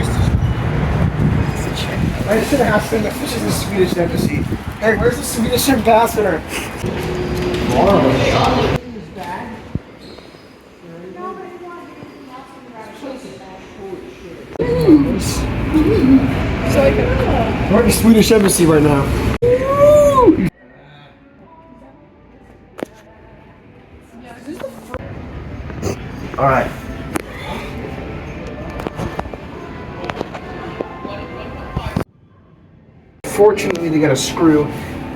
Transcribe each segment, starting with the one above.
I should have asked them if this is the Swedish embassy. Hey, where's the Swedish ambassador? We're at the Swedish embassy right now. All right. Fortunately, they got a screw.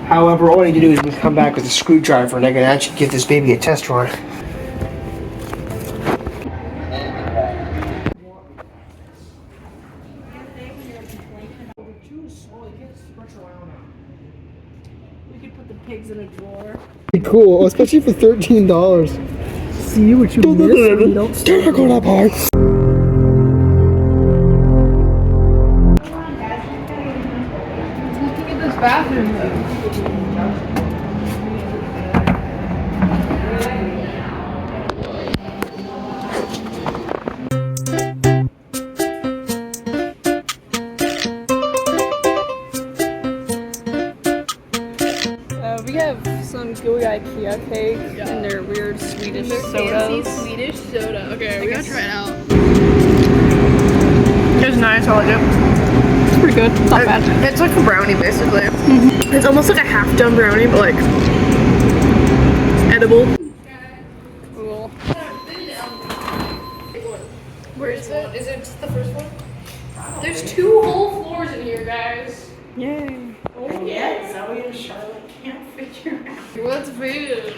However, all I need to do is come back with a screwdriver and I can actually give this baby a test run. We could put the pigs in a drawer. Cool, especially for $13. See what you missed? You don't start going up hard. Look at this bathroom though. We have some gooey Ikea cake and their weird Swedish sodas. Fancy Swedish soda. Okay, we're gonna try it out. It's nice, I like it. It's pretty good. It's not bad. It's like a brownie, basically. It's almost like a half-done brownie, but like edible. Cool. Where is it? Is it just the first one? There's 2 whole floors in here, guys. Yay. Yeah, Zoe and Charlotte can't figure out. What's food?